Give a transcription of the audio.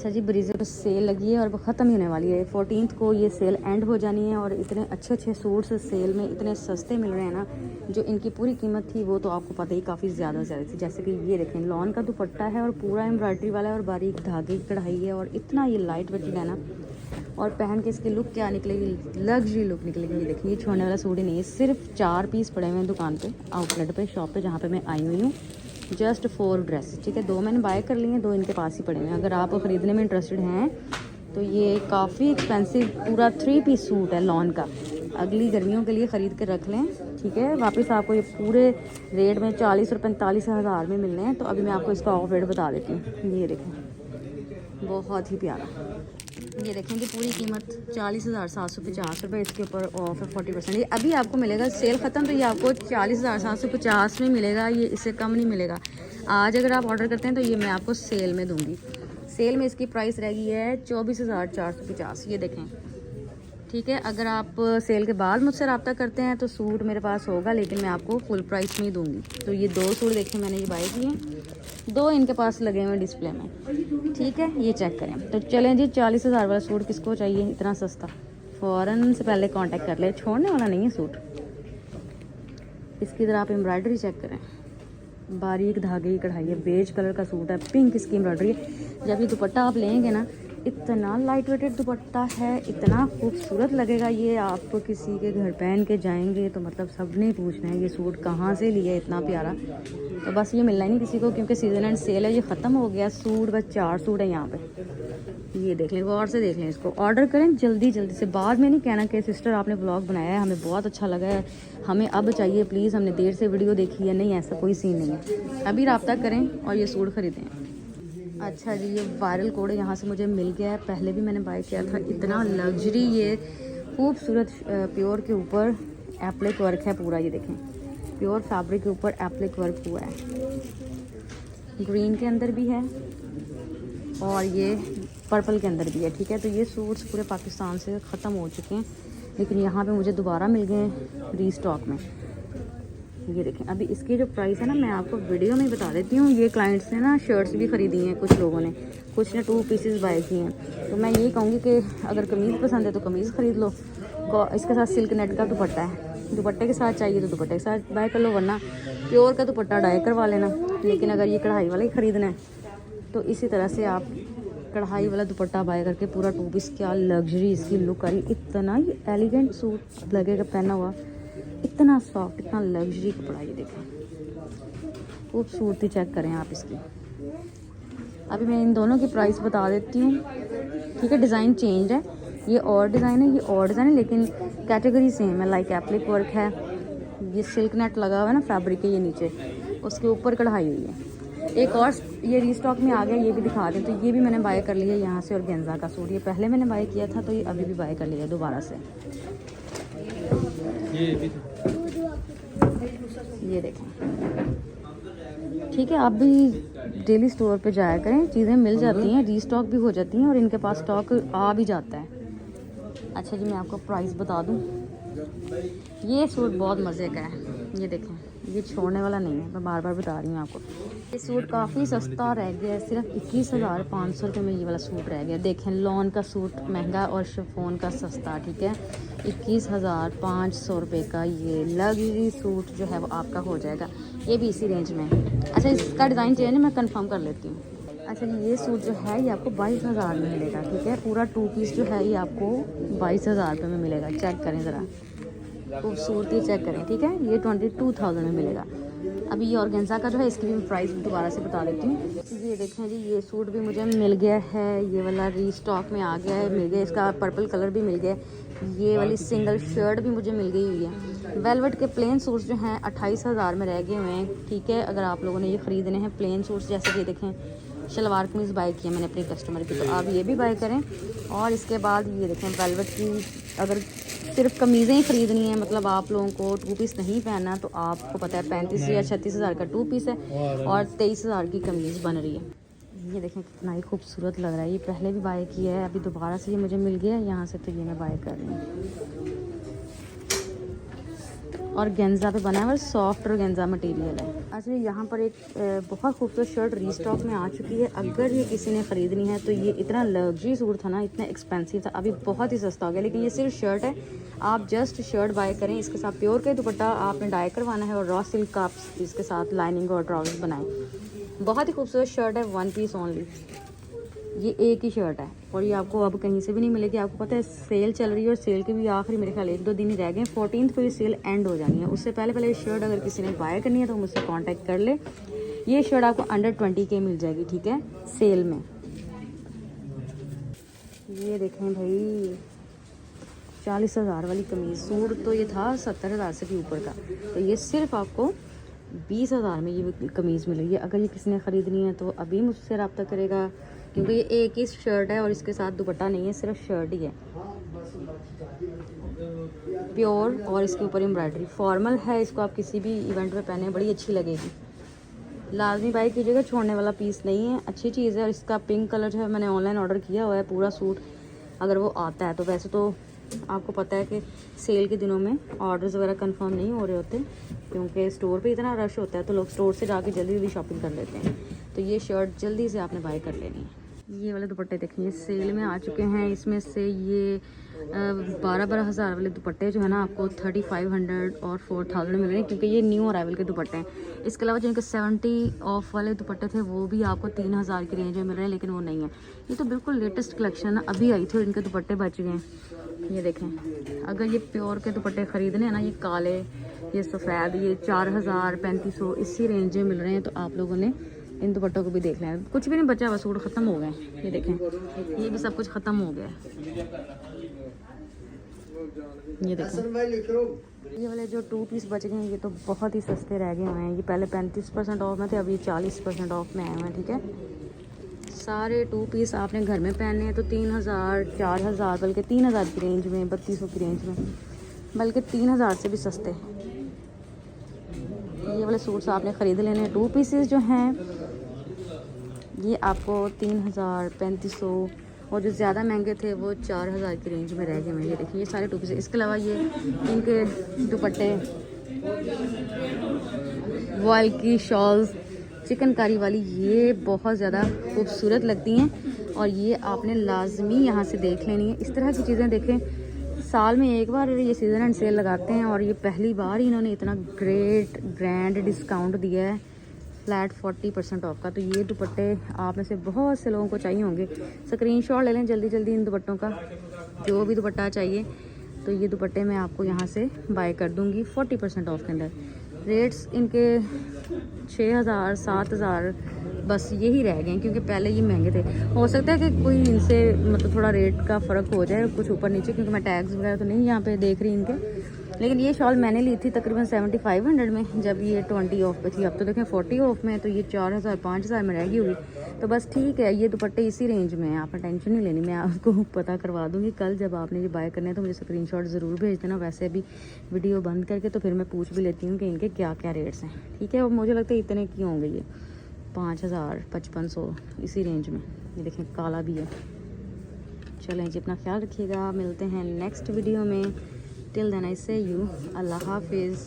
अच्छा जी, ब्रीजर पर सेल लगी है और वो ख़त्म ही होने वाली है। 14th को ये सेल एंड हो जानी है और इतने अच्छे अच्छे सूट्स सेल में इतने सस्ते मिल रहे हैं ना, जो इनकी पूरी कीमत थी वो तो आपको पता ही काफ़ी ज़्यादा थी। जैसे कि ये देखें, लॉन का दुपट्टा है और पूरा एम्ब्रॉयडरी वाला है और बारीक धागे की कढ़ाई है और इतना ये लाइट वेटेड है ना, और पहन के इसकी लुक क्या निकलेगी, लग्जरी लुक निकलेगी। ये देखिए, ये छोड़ने वाला सूट ही नहीं है। सिर्फ 4 पीस पड़े हुए हैं दुकान पे, आउटलेट पे, शॉप पे जहाँ पे मैं आई हुई हूँ। जस्ट 4 ड्रेस, ठीक है। 2 मैंने बाय कर लिए हैं, 2 इनके पास ही पड़े हैं। अगर आप ख़रीदने में इंटरेस्टेड हैं तो ये काफ़ी एक्सपेंसिव पूरा 3 पीस सूट है लॉन का। अगली गर्मियों के लिए ख़रीद के रख लें, ठीक है। वापस आपको ये पूरे रेट में 40 और 45 हज़ार में मिलने हैं। तो अभी मैं आपको इसका ऑफ रेट बता देती हूँ। ये देखें, बहुत ही प्यारा। ये देखेंगे, पूरी कीमत 40,750 रुपये। इसके ऊपर ऑफ है 40%। ये अभी आपको मिलेगा, सेल ख़त्म तो ये आपको 40,750 में मिलेगा। ये इससे कम नहीं मिलेगा। आज अगर आप ऑर्डर करते हैं तो ये मैं आपको सेल में दूंगी। सेल में इसकी प्राइस रहेगी है 24,450। ये देखें, ठीक है। अगर आप सेल के बाद मुझसे रब्ता करते हैं तो सूट मेरे पास होगा, लेकिन मैं आपको फुल प्राइस में ही दूंगी। तो ये 2 सूट देखें मैंने ये बाय किए हैं, 2 इनके पास लगे हुए डिस्प्ले में, ठीक है। ये चेक करें। तो चलें जी, 40,000 वाला सूट किसको चाहिए इतना सस्ता, फ़ौरन से पहले कांटेक्ट कर ले। छोड़ने वाला नहीं है सूट। इसकी तरह आप एम्ब्रॉयडरी चेक करें, बारीक धागे की कढ़ाई है, बेज कलर का सूट है, पिंक इसकी एम्ब्रॉयडरी है। जब ये दुपट्टा आप लेंगे ना, इतना लाइट वेटेड दुपट्टा है, इतना खूबसूरत लगेगा। ये आप किसी के घर पहन के जाएंगे तो मतलब सब ने पूछना है ये सूट कहाँ से लिया, इतना प्यारा। तो बस ये मिलना ही नहीं किसी को, क्योंकि सीजन एंड सेल है, ये ख़त्म हो गया। सूट बस 4 सूट है यहाँ पे। ये देख लें, गौर से देख लें, इसको ऑर्डर करें जल्दी जल्दी से। बाद में नहीं कहना कि सिस्टर आपने ब्लॉग बनाया है, हमें बहुत अच्छा लगा है, हमें अब चाहिए प्लीज़, हमने देर से वीडियो देखी है। नहीं, ऐसा कोई सीन नहीं है। अभी रब्ता करें और ये सूट ख़रीदें। अच्छा जी, ये वायरल कोड यहाँ से मुझे मिल गया है, पहले भी मैंने बाय किया था। इतना लग्जरी, ये खूबसूरत प्योर के ऊपर एप्लिक वर्क है पूरा। ये देखें, प्योर फैब्रिक के ऊपर एप्लिक वर्क हुआ है, ग्रीन के अंदर भी है और ये पर्पल के अंदर भी है, ठीक है। तो ये सूट्स पूरे पाकिस्तान से ख़त्म हो चुके हैं, लेकिन यहाँ पे मुझे दोबारा मिल गए हैं रीस्टॉक में। ये देखें, अभी इसकी जो प्राइस है ना, मैं आपको वीडियो में बता देती हूँ। ये क्लाइंट्स ने ना शर्ट्स भी ख़रीदी हैं, कुछ लोगों ने, कुछ ने 2 पीसेस बाय किए हैं। तो मैं ये कहूँगी कि अगर कमीज़ पसंद है तो कमीज़ ख़रीद लो। इसके साथ सिल्क नेट का दुपट्टा है, दुपट्टे के साथ चाहिए तो दुपट्टे के साथ बाय कर लो, वरना प्योर का दुपट्टा डाई करवा लेना। लेकिन अगर ये कढ़ाई वाला ही ख़रीदना है तो इसी तरह से आप कढ़ाई वाला दुपट्टा बाय करके पूरा 2 पीस, क्या लग्जरी इसकी लुक आ रही। इतना ये एलिगेंट सूट लगेगा पहना हुआ, इतना सॉफ्ट, इतना लग्जरी कपड़ा। ये देखें, खूबसूरती चेक करें आप इसकी। अभी मैं इन दोनों की प्राइस बता देती हूँ, ठीक है। डिज़ाइन चेंज है, ये और डिज़ाइन है, ये और डिज़ाइन है, लेकिन कैटेगरी सेम है। लाइक एप्लिक वर्क है, ये सिल्क नेट लगा हुआ है ना फैब्रिक है, ये नीचे उसके ऊपर कढ़ाई हुई है। एक और ये रीस्टॉक में आ गया, ये भी दिखा दें। तो ये भी मैंने बाय कर लिया यहाँ से, और गेंजा का सूट ये पहले मैंने बाय किया था, तो ये अभी भी बाय कर लिया दोबारा से। ये देखें, ठीक है। आप भी डेली स्टोर पे जाया करें, चीज़ें मिल जाती हैं, रीस्टॉक भी हो जाती हैं और इनके पास स्टॉक आ भी जाता है। अच्छा जी, मैं आपको प्राइस बता दूं, ये सूट बहुत मज़े का है। ये देखें, ये छोड़ने वाला नहीं है, मैं बार बार बता रही हूँ आपको। ये सूट काफ़ी सस्ता रह गया है, सिर्फ 21,500 रुपये में ये वाला सूट रह गया। देखें, लॉन का सूट महंगा और शिफॉन का सस्ता, ठीक है। 21,500 रुपये का ये लग्जरी सूट जो है वो आपका हो जाएगा, ये भी इसी रेंज में। अच्छा, इसका डिज़ाइन चेंज है, मैं कंफर्म कर लेती हूँ। अच्छा जी, ये सूट जो है ये आपको 22,000 में मिलेगा, ठीक है। पूरा 2 पीस जो है ये आपको 22,000 रुपये में मिलेगा। चेक करें ज़रा, खूबसूरती चेक करें, ठीक है। ये 22,000 में मिलेगा। अभी ये ऑर्गेन्जा का जो है, इसकी भी मैं प्राइस दोबारा से बता देती हूँ। ये देखें जी, ये सूट भी मुझे मिल गया है, ये वाला रीस्टॉक में आ गया है, मिल गया। इसका पर्पल कलर भी मिल गया है। ये वाली सिंगल शर्ट भी मुझे मिल गई हुई है। वेलवेट के प्लेन सूट्स जो हैं 28,000 में रह गए हुए हैं, ठीक है। अगर आप लोगों ने ये ख़रीदने हैं प्लेन सूट्स, जैसे कि देखें, शलवार कमीज़ बाय की है मैंने अपने कस्टमर की, तो आप ये भी बाय करें। और इसके बाद ये देखें, वेलवेट की अगर सिर्फ कमीज़ें ही ख़रीदनी है, मतलब आप लोगों को 2 पीस नहीं पहनना, तो आपको पता है 35 या 36,000 का 2 पीस है और 23,000 की कमीज़ बन रही है। ये देखें, कितना ही खूबसूरत लग रहा है। ये पहले भी बाय किया है, अभी दोबारा से ये मुझे मिल गया है यहाँ से, तो ये मैं बाय कर रही हूँ। और गेंजा पे बना है और सॉफ्ट और गेंजा मटेरियल है। लास्ट में यहाँ पर एक बहुत खूबसूरत शर्ट रीस्टॉक में आ चुकी है। अगर ये किसी ने ख़रीदनी है तो ये इतना लग्जरी सूट था ना, इतना एक्सपेंसिव था, अभी बहुत ही सस्ता हो गया। लेकिन ये सिर्फ शर्ट है, आप जस्ट शर्ट बाय करें। इसके साथ प्योर का दुपट्टा आपने डाई करवाना है और रॉ सिल्क का इसके साथ लाइनिंग और ट्राउजर बनाएं। बहुत ही खूबसूरत शर्ट है, 1 पीस ओनली। ये एक ही शर्ट है और ये आपको अब कहीं से भी नहीं मिलेगी। आपको पता है सेल चल रही है और सेल के भी आखिरी मेरे ख्याल 1-2 दिन ही रह गए। 14 को ये सेल एंड हो जानी है। उससे पहले ये शर्ट अगर किसी ने बाय करनी है तो मुझसे कांटेक्ट कर ले। ये शर्ट आपको अंडर 20 के मिल जाएगी, ठीक है, सेल में। ये देखें भाई, 40,000 वाली कमीज़। सूट तो ये था 70,000 से भी ऊपर का, तो ये सिर्फ आपको 20,000 में ये कमीज़ मिल रही है। अगर ये किसी ने ख़रीदनी है तो अभी मुझसे रब्ता करेगा, क्योंकि ये एक ही शर्ट है और इसके साथ दुपट्टा नहीं है, सिर्फ शर्ट ही है प्योर। और इसके ऊपर एम्ब्रॉयडरी फॉर्मल है। इसको आप किसी भी इवेंट में पहने, बड़ी अच्छी लगेगी। लाजमी बाई कीजिएगा, छोड़ने वाला पीस नहीं है, अच्छी चीज़ है। और इसका पिंक कलर है, मैंने ऑनलाइन ऑर्डर किया हुआ है पूरा सूट, अगर वो आता है तो। वैसे तो आपको पता है कि सेल के दिनों में ऑर्डर्स वगैरह कंफर्म नहीं हो रहे होते, क्योंकि स्टोर पे इतना रश होता है तो लोग स्टोर से जाके जल्दी जल्दी शॉपिंग कर लेते हैं। तो ये शर्ट जल्दी से आपने बाय कर लेनी है। ये वाले दुपट्टे देखें, ये सेल में आ चुके हैं। इसमें से ये 12-12 हज़ार वाले दुपट्टे जो है ना, आपको 3500 और 4000 में मिल रहे हैं, क्योंकि ये न्यू अराइवल के दुपट्टे हैं। इसके अलावा जिनके 70 ऑफ वाले दुपट्टे थे वो भी आपको 3000 की रेंज में मिल रहे हैं, लेकिन वो नहीं है। ये तो बिल्कुल लेटेस्ट कलेक्शन है, अभी आई थी और इनके दुपट्टे बच गए हैं। ये देखें, अगर ये प्योर के दुपट्टे ख़रीदने हैं ना, ये काले, ये सफ़ेद, ये 4000 3500 इसी रेंज में मिल रहे हैं। तो आप लोगों ने इन दुपट्टों को भी देख लें। कुछ भी नहीं बचा हुआ, सूट ख़त्म हो गए। ये देखें, ये भी सब कुछ ख़त्म हो गया। ये देखें, ये वाले जो 2 पीस बच गए हैं, ये तो बहुत ही सस्ते रह गए हुए हैं। ये पहले 35% ऑफ में थे, अभी 40% ऑफ में आए हुए हैं, ठीक है। सारे 2 पीस आपने घर में पहनने हैं तो 3000 4000 बल्कि 3000 की रेंज में, 3200 की रेंज में, बल्कि 3000 से भी सस्ते। ये वाले सूट्स आपने ख़रीद लेने हैं। 2 पीसेस जो हैं ये आपको 3000 3500, और जो ज़्यादा महंगे थे वो 4000 की रेंज में रह गए हैं। ये देखिए, ये सारे 2 पीसेस। इसके अलावा ये इनके दुपट्टे, वॉल की शॉल्स चिकनकारी वाली, ये बहुत ज़्यादा खूबसूरत लगती हैं और ये आपने लाजमी यहाँ से देख लेनी है। इस तरह की चीज़ें देखें, साल में एक बार ये सीज़न एंड सेल लगाते हैं और ये पहली बार ही इन्होंने इतना ग्रैंड डिस्काउंट दिया है, फ्लैट 40% ऑफ का। तो ये दुपट्टे आप में से बहुत से लोगों को चाहिए होंगे। स्क्रीनशॉट ले लें जल्दी जल्दी इन दुपट्टों का, जो भी दुपट्टा चाहिए। तो ये दुपट्टे मैं आपको यहाँ से बाय कर दूँगी 40% ऑफ के अंदर। रेट्स इनके 6000 7000 बस यही रह गए, क्योंकि पहले ये महंगे थे। हो सकता है कि कोई इनसे मतलब थोड़ा रेट का फ़र्क हो जाए कुछ ऊपर नीचे, क्योंकि मैं टैग्स वगैरह तो नहीं यहाँ पे देख रही इनके। लेकिन ये शॉल मैंने ली थी तकरीबन 7500 में, जब ये 20 ऑफ पे थी। अब तो देखें 40 ऑफ में, तो ये 4000 5000 में रह गई होगी। तो बस ठीक है, ये दुपट्टे इसी रेंज में है, आपने टेंशन नहीं लेनी। मैं आपको पता करवा दूँगी कल जब आपने ये बाय करने हैं, तो मुझे स्क्रीनशॉट ज़रूर भेज देना। वैसे अभी वीडियो बंद करके तो फिर मैं पूछ भी लेती हूँ कि इनके क्या क्या रेट्स हैं, ठीक है। और मुझे लगता है इतने की होंगे ये 5000 5500 इसी रेंज में। ये देखें, काला भी है। चलें जी, अपना ख्याल रखिएगा, मिलते हैं नेक्स्ट वीडियो में। टिल देन आई से यू अल्लाह हाफिज़।